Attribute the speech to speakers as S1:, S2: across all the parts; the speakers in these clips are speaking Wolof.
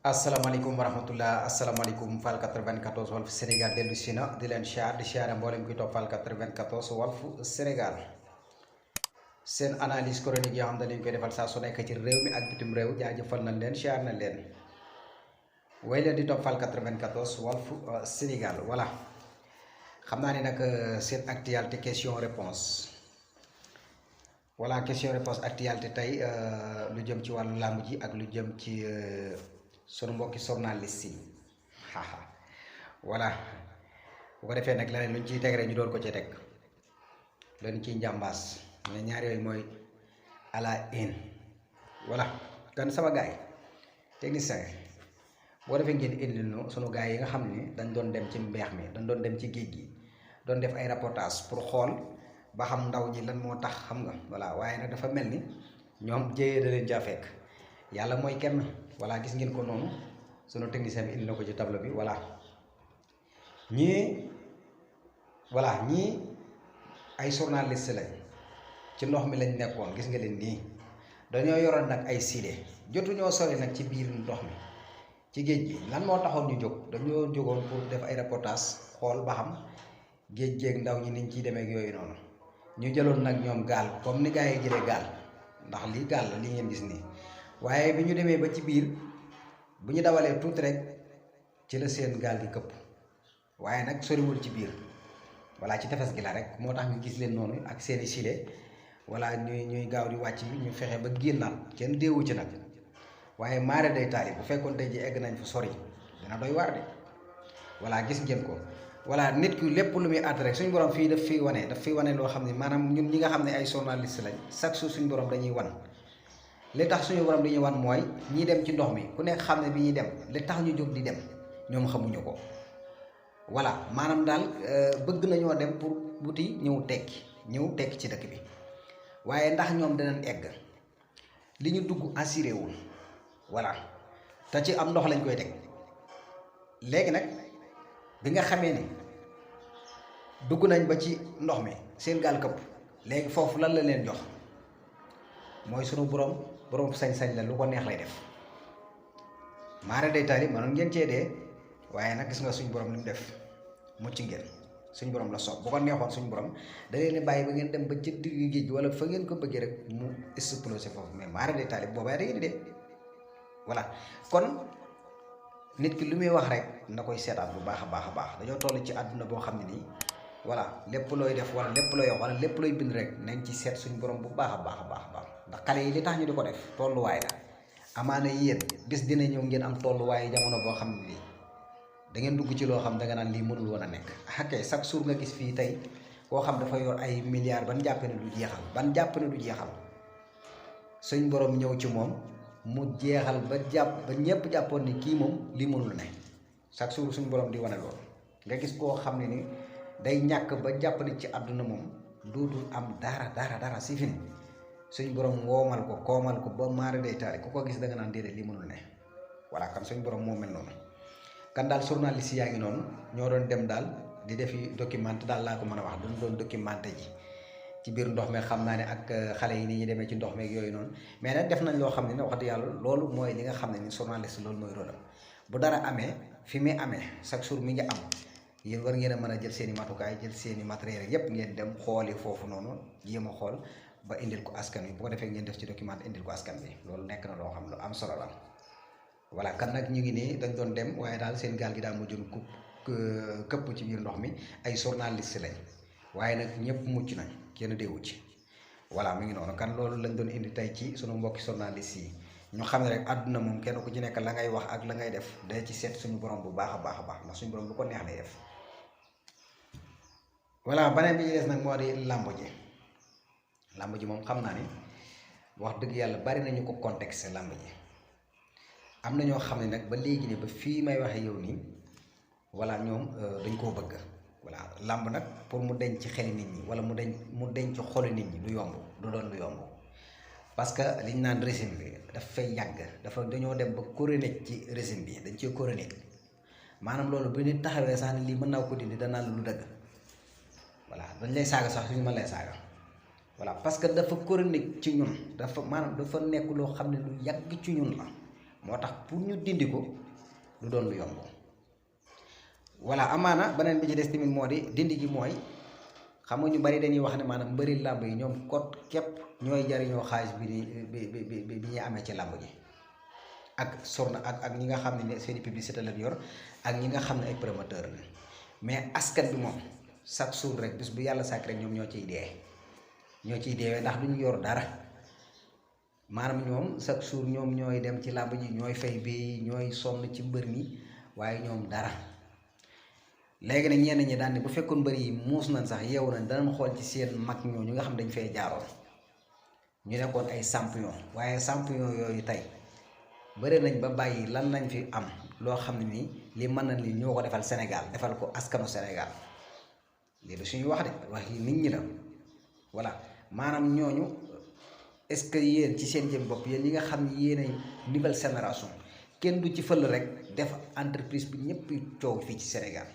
S1: asalaamaaleykum wa rahmatullah asalaamaaleykum Fall 94 Walf Sénégal dellu si na di leen siyaar di siyaare mboolem kuy topp Fall 94 Walf Sénégal seen analyse chronique yoo xam ne dañ koy defal saa su nekk ci réew mi ak bitim réew jaajëfal nañ leen siyaar nañ leen way leen di topp Fall 94 Walf Sénégal voilà xam naa ne nag seen actualité question réponse voilà question réponse actualité tey lu jëm ci wàllu làmb ji ak lu jëm ci sunu mbokki journaliste yi haha voilà bu ko defee nag leneen luñ ciy teg rek ñu door ko ci teg leen ciy njàmbaas mais ñaar yooyu mooy à la une voilà kan sama gars yi technicien boo defee ngeen indi nu sunu gars yi nga xam ni dañ doon dem ci mbeex mi dañ doon dem ci géej gi doon def ay reportage pour xool ba xam ndaw ñi lan moo tax xam nga voilà waaye nag dafa mel ni ñoom jéyee da leen jaa fekk yàlla mooy kenn voilà gis ngeen ko noonu sunu technicien bi indi na ko ci tableau bi voilà ñii ay journaliste lañ ci ndox mi lañ nekkoon gis nga leen nii dañoo yoroon nag ay siile jotuñoo sori nag ci biir ndox mi ci géej gi lan moo taxoon ñu jóg dañoo jógoon pour def ay reportage xool ba xam géej géeg ndaw ñi niñ ciy demee ak yooyu noonu ñu jëloon nag ñoom gaal comme ni gars yi jëlee gaal ndax lii gaal la li ngeen gis nii waaye bi ñu demee ba ci biir bu ñu dawalee tuuti rek ci la seen gaal gi këpp waaye nag soriwul ci biir voilà ci tefes gi la rek moo tax ñu gis leen noonu ak seeni sile voilà ñuy gaaw di wàcc ñu fexe ba génnaat kenn déewu ci nag waaye maare day taali bu fekkoon tey ji egg nañ fu sori dina doy waar de voilà gis ngeen ko voilà nit ki lépp lu muy àtt rek suñu borom fii daf fiy wane loo xam ne maanaam ñun ñi nga xam ne ay journaliste lañ chaque jour suñu borom dañuy wan li tax suñu borom dañuy wan mooy ñi dem ci ndox mi ku nekk xam ne bi ñuy dem li tax ñu jóg di dem ñoom xamuñu ko voilà maanaam daal bëgg nañoo dem pour wuti ñëw tekki ci dëkk bi waaye ndax ñoom danañ egg li ñu dugg assuré wul voilà te ci am ndox lañ koy teg léegi nag bi nga xamee ni dugg nañ ba ci ndox mi seen gaal këpp léegi foofu lan la leen jox mooy sunu borom sañ-sañ la lu ko neex lay def maare day taali mënoon ngeen cee dee waaye nag gis nga suñ borom li mu def mucc ngeen suñ borom la soob bu ko neexoon suñ borom da leen di bàyyi ba ngeen dem ba ci digg géej wala fa ngeen ko bëggee rek mu explosé foofu mais maare day taali boobaa da ngeen di dee voilà kon nit ki lu muy wax rek na koy seetaat bu baax a baax dañoo toll ci àdduna boo xam ne nii voilà lépp looy def wala lépp looy wax wala lépp looy bind rek nañ ci seet suñ borom bu baax a baax ndax xale yi li tax ñu di ko def tolluwaay la amaana yéen bis dina ñëw ngeen am tolluwaayu jamono boo xam ne nii da ngeen dugg ci loo xam da nga naan lii mënul woon a nekk ok chaque jour nga gis fii tey koo xam dafa yor ay milliards ban jàpp ne du jeexal suñ borom ñëw ci moom mu jeexal ba ñëpp jàppoon ni kii moom lii mënul ne chaque jour suñ borom di wane loolu nga gis koo xam ne ni day ñàkk ba jàpp ni ci àdduna moom dootul am dara si fin suñ borom woomal ko koomal ko ba maara day taali ku ko gis da nga naan déedéet lii mënul ne voilà kan suñ borom moo mel noonu kan daal journaliste yaa ngi noonu ñoo doon dem daal di defi documenté daal laa ko mën a wax doon documenté ji ci biir ndox mi xam naa ne ak xale yi ni ñuy demee ci ndox meeg yooyu noonu mais nag def nañ loo xam ne ne wax dëgg yàlla loolu mooy li nga xam ne ni journaliste loolu mooy rôle am bu dara amee fi muy amee chaque jour mi ngi am yéen war ngeen a mën a jël seen i matukaay jël seen i matériel yépp ngeen dem xooli foofu noonu jéem a xool ba indil ko askan wi bu ko defee ngeen def ci document indil ko askan bi loolu nekk na loo xam lu am solo la voilà kan nag ñu ngi nii dañ doon dem waaye daal seen gaal gi daa mujjoon këpp ci biir ndox mi ay journaliste lañ waaye nag ñëpp mucc nañ kenn deewu ci voilà mi ngi noonu kan loolu lañ doon indi tey ci sunu mbokki journaliste yi ñu xam ne rek àdduna moom kenn ku ci nekk la ngay wax ak la ngay def day ci seet suñu borom bu baax a baax ndax suñu borom lu ko neex lay def voilà beneen bi ñu des nag moo di làmb ji moom xam naa ni wax dëgg yàlla bari nañu ko contexte làmb ji am na ñoo xam ne nag ba léegi ne ba fii may waxee yow nii voilà ñoom dañ koo bëgg voilà làmb nag pour mu denc ci xeli nit ñi wala mu denc ci xolu nit ñi du doon lu yomb parce que liñ naan régime bi daf fay yàgg dañoo dem ba chronique ci régime bi dañ cee chronique maanaam loolu bu nit taxawee sax ne lii mën naa ko dindi danaa lu dëgg voilà dañ lay saaga sax suñu mën lay saaga voilà parce que dafa chronique ci ñun dafa nekk loo xam ne lu yàgg ci ñun la moo tax pour ñu dindi ko du doon lu yomb. voilà amaana beneen bi ci des tamit moo di dindi gi mooy xam nga ñu bari dañuy wax ne maanaam mbëri làmb yi ñoom kot képp ñooy jariñoo xaalis bi ñuy amee ci làmb ji ak sorna ak ñi nga xam ne seeni publicité lañ yor ak ñi nga xam ne ay promoteur la mais askan bi moom chaque jour rek bis bu yàlla sàkk rek ñoom ñoo ciy deewee ndax duñu yor dara maanaam ñoom chaque jour ñoom ñooy dem ci làmb ji ñooy fay bi ñooy sonn ci mbër mi waaye ñoom dara. léegi nag ñenn ñi daan ne bu fekkoon mbër yi muus nañ sax yeewu nañ danañ xool ci seen mag ñooñu nga xam dañ fay jaaroon ñu nekkoon ay champion waaye champion yooyu tey bëri nañ ba bàyyi lan lañ fi am loo xam ne nii li mën nañ li ñoo ko defal Sénégal defal ko askanu Sénégal lii du suñu wax de wax yi nit ñi la voilà maanaam ñooñu est-ce que yéen ci seen jëm bopp yéen ñi nga xam ne yéenay nouvelle génération kenn du ci fël rek def entreprise bi ñëpp coow fii ci Sénégal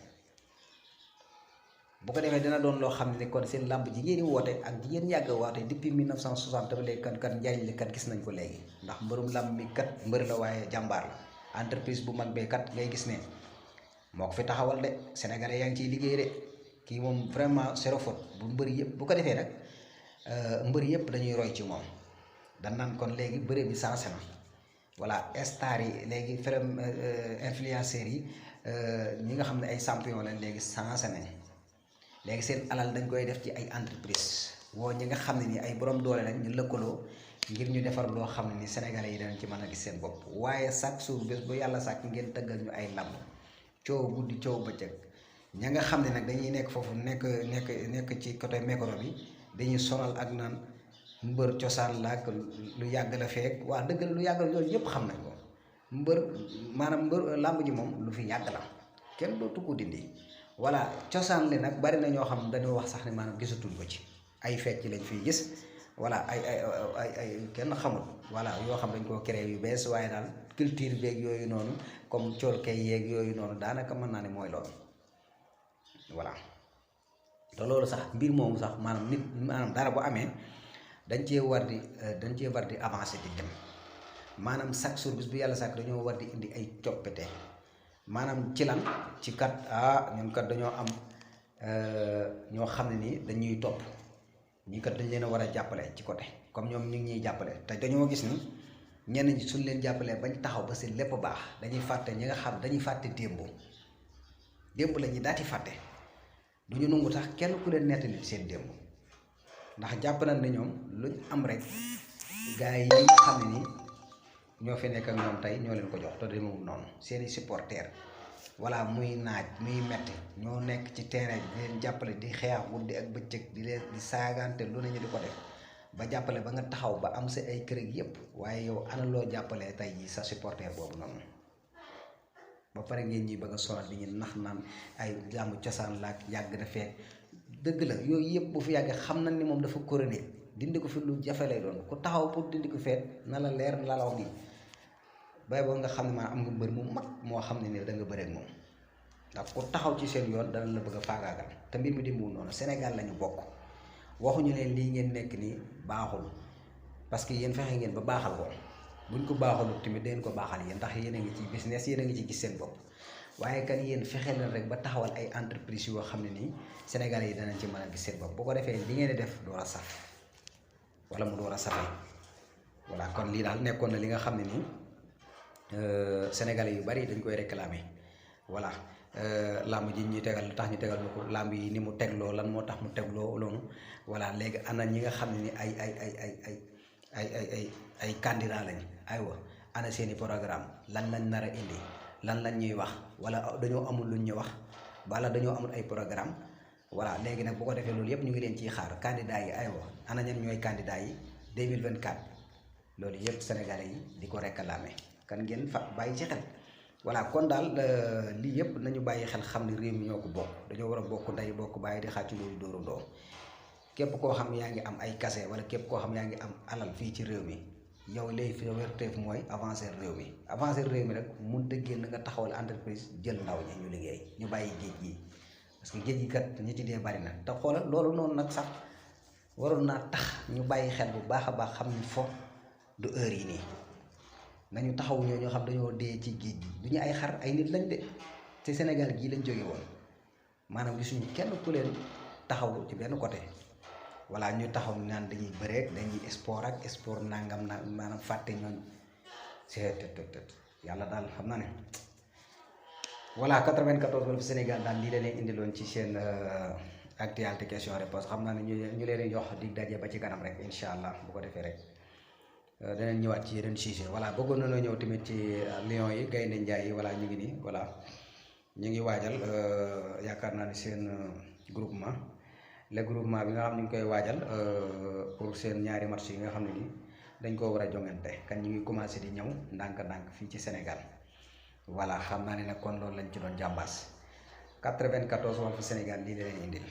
S1: bu ko defee dina doon loo xam ne kon seen làmb ji ngeen di woote ak ji ngeen yàgg a woote depuis 1960 ba léegi kat njariñ li kat gis nañ ko léegi ndax mbërum làmb mi kat mbër la waaye jàmbaar la entreprise bu mag bee kat ngay gis ne moo ko fi taxawal de sénégalais yaa ngi ciy liggéey de kii moom vraiment zéro faute bu mbëri yëpp bu ko defee nag mbëri yëpp dañuy roy ci moom dañ naan kon léegi bëre bi sensé na voilà star yi léegi frem influenceurs yi ñi nga xam ne ay champion lañ léegi sensé nañ léegi seen alal dañ koy def ci ay entreprise woo ñi nga xam ne ni ay borom doole lañ ñu lëkkaloo ngir ñu defar loo xam ne ni sénégalais yi danañ ci mën a gis seen bopp waaye chaque jour bés bu yàlla sàkk ngeen tëggal ñu ay lamb coow guddi coow bëccëg ña nga xam ne nag dañuy nekk foofu nekk ci côté micro bi dañuy sonal ak naan mbër cosaan la ak lu yàgg la feek waa dëgg la lu yàgg la loolu yëpp xam nañ ko mbër maanaam mbër lamb ji moom lu fi yàgg la kenn dootu ko dindi voilà cosaan li nag bari na ñoo xam dañoo wax sax ne maanaam gisatuñ ko ci ay fecc lañ fiy gis voilà ay kenn xamul voilà yoo xam dañ koo créé yu bees waaye daal culture beeg yooyu noonu comme cool kay yeeg yooyu noonu daanaka mën naa ne mooy loolu voilà te loolu sax mbir moomu sax maanaam nit maanaam dara bu amee dañ cee war di avancer di dem maanaam chaque jour bis bu yàlla sax dañoo war di indi ay coppite maanaam ci lan ci kat ñun kat dañoo am ñoo xam ne nii dañuy topp ñi kat dañ leen a war a jàppale ci côté comme ñoom ñu ngi ñuy jàppale te dañoo gis ni ñenn ñi suñ leen jàppalee bañ taxaw ba seen lépp baax dañuy fàtte ñi nga xam dañuy fàtte démb la ñuy daati fàtte du ñu nangu tax kenn ku leen nettali seen démb ndax jàpp nañ ne ñoom luñ am rek gars yi xam ne nii ñoo fi nekk ak ñoom tey ñoo leen ko jox te demewul noonu seeni supporters voilà muy naaj muy metti ñoo nekk ci terrain di leen jàppale di xeex guddi ak bëccëg di leen di saagante lu ne ñu di ko def ba jàppale ba nga taxaw ba am sa ay kër yépp waaye yow ana loo jàppalee tey jii sa supporter boobu noonu ba pare ngeen ñuy bëgg a sonal di ñu nax naan ay jàmm cosaan laak yàgg na fee dëgg la yooyu yëpp bu fi yàggee xam nañ ni moom dafa coroné dindi ko fi lu jafe lay doon ku taxaw pour dindi ko feet na la leer na la wax nii bay boo nga xam ne maa am nga mbër mu mag moo xam ne ni da nga bëre ak moom ndax ku taxaw ci seen yoon dana la bëgg a faagaagal te mbir mi demewul noonu Sénégal lañu bokk waxuñu leen lii ngeen nekk nii baaxul parce que yéen fexe ngeen ba baaxal ko buñ ko baaxalut tamit dangeen ko baaxal yéen ndax yéen a ngi ci business yéen a ngi ci gis seen bopp waaye kan yéen fexe leen rek ba taxawal ay entreprise yoo xam ne nii Sénégalais yi danañ ci mën a gis seen bopp bu ko defee li ngeen di def door a saf wala mu door a safee voilà kon lii daal nekkoon na li nga xam ne nii Sénégalais yu bari dañ koy réclamer voilà làmb ji ñuy tegal lu tax ñu tegal ko làmb yi ni mu tegloo lan moo tax mu tegloo loolu voilà léegi ana ñi nga xam ne ni ay candidat lañ aywa ana seeni programme lan lañ nar a indi lan lañ ñuy wax wala dañoo amul luñ ñu wax wala dañoo amul ay programme voilà léegi nag bu ko defee loolu yëpp ñu ngi leen ciy xaar candidat yi aywa ana ñan ñooy candidat yi 2024 loolu yëpp Sénégalais yi di ko réclamer kan ngeen fa bàyyi ci xel voilà kon daal lii yëpp nañu bàyyi xel xam ne réew mi ñoo ko bokk dañoo war a bokk ndey bokk bàyyi di xàcc loolu dóoru doo képp koo xam yaa ngi am ay kase wala képp koo xam yaa ngi am alal fii ci réew mi yow léegi fi wérteef mooy avancer réew mi nag mun te génn nga taxawal entreprise jël ndaw ñi ñu liggéey ñu bàyyi géej gi parce que géej gi kat ñi ci dee bari na te xoolal loolu noonu nag sax waroon naa tax ñu bàyyi xel bu baax a baax xam ni fo du heure yi nii nañu taxaw ñoo xam dañoo dee ci géej gi du ñu ay xar ay nit lañ de ci Sénégal gii lañ jóge woon maanaam gisuñu kenn ku leen taxaw ci benn côté voilà ñu taxaw naan dañuy bëreek dañuy sport ak sport nangam na maanaam fàtte ñooñ seet yàlla daal xam naa ne voilà 94 Walf Sénégal daal lii la leen indiloon ci seen actualité question réponse xam naa ne ñu leen di jox dig daje ba ci kanam rek incha allah bu ko defee rek danañ ñëwaat ci yeneen sujet voilà bëggoon nañoo ñëw tamit ci Lions yi Gaynde Njaay yi voilà ñu ngi nii voilà ñu ngi waajal yaakaar naa ne seen groupement le groupement bi nga xam ñu ngi koy waajal pour seen ñaari match yi nga xam ne nii dañ koo war a jongante kan ñu ngi commencé di ñëw ndànk-ndànk fii ci Sénégal voilà xam naa ne nag kon loolu lañ ci doon jàmbaas 94 Walf Sénégal lii la leen indil